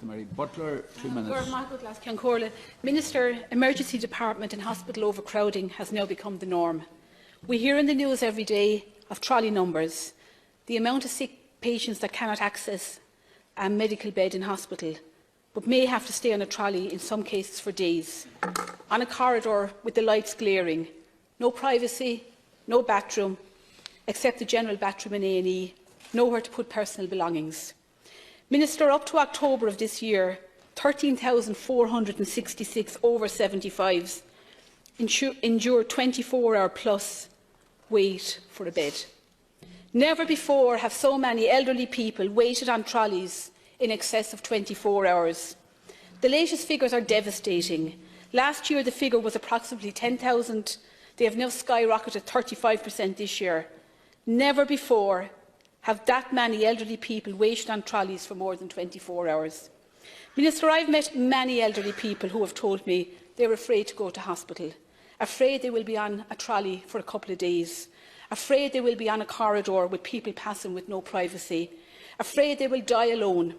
Mary Butler, 2 minutes. Minister, emergency department and hospital overcrowding has now become the norm. We hear in the news every day of trolley numbers, the amount of sick patients that cannot access a medical bed in hospital, but may have to stay on a trolley in some cases for days, on a corridor with the lights glaring, no privacy, no bathroom, except the general bathroom in A&E, nowhere to put personal belongings. Minister, up to October of this year, 13,466 over 75s endure 24-hour-plus wait for a bed. Never before have so many elderly people waited on trolleys in excess of 24 hours. The latest figures are devastating. Last year the figure was approximately 10,000. They have now skyrocketed 35% this year. Never before have that many elderly people waited on trolleys for more than 24 hours. Minister, I have met many elderly people who have told me they are afraid to go to hospital, afraid they will be on a trolley for a couple of days, afraid they will be on a corridor with people passing with no privacy, afraid they will die alone,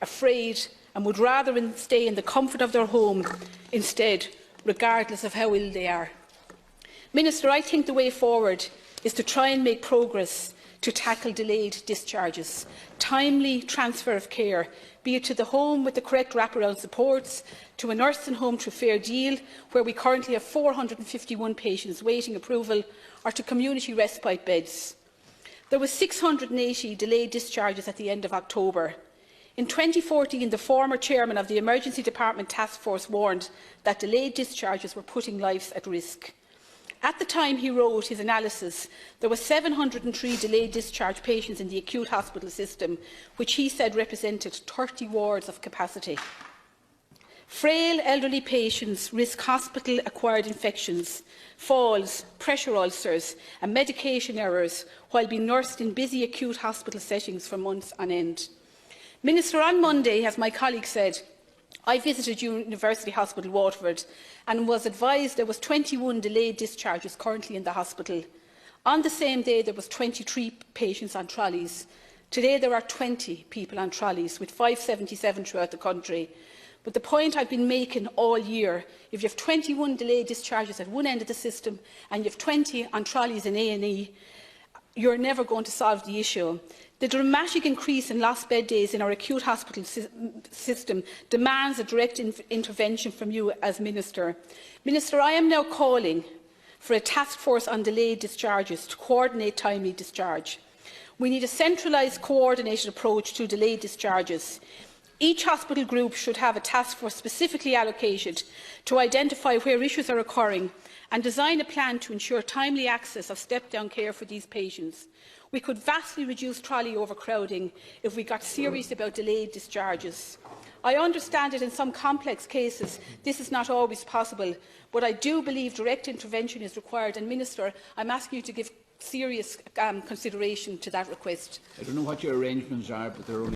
afraid and would rather stay in the comfort of their home instead, regardless of how ill they are. Minister, I think the way forward is to try and make progress to tackle delayed discharges, timely transfer of care, be it to the home with the correct wraparound supports, to a nursing home through Fair Deal, where we currently have 451 patients waiting approval, or to community respite beds. There were 680 delayed discharges at the end of October. In 2014, the former chairman of the Emergency Department Task Force warned that delayed discharges were putting lives at risk. At the time he wrote his analysis, there were 703 delayed discharge patients in the acute hospital system, which he said represented 30 wards of capacity. Frail elderly patients risk hospital-acquired infections, falls, pressure ulcers and medication errors while being nursed in busy acute hospital settings for months on end. Minister, on Monday, as my colleague said, I visited University Hospital Waterford and was advised there was 21 delayed discharges currently in the hospital. On the same day, there was 23 patients on trolleys. Today, there are 20 people on trolleys, with 577 throughout the country. But the point I've been making all year, if you have 21 delayed discharges at one end of the system and you have 20 on trolleys in A&E, you're never going to solve the issue. The dramatic increase in lost bed days in our acute hospital system demands a direct intervention from you as Minister. Minister, I am now calling for a task force on delayed discharges to coordinate timely discharge. We need a centralised, coordinated approach to delayed discharges. Each hospital group should have a task force specifically allocated to identify where issues are occurring and design a plan to ensure timely access of step-down care for these patients. We could vastly reduce trolley overcrowding if we got serious about delayed discharges. I understand that in some complex cases this is not always possible, but I do believe direct intervention is required. And Minister, I am asking you to give serious consideration to that request. I don't know what your arrangements are, but they're only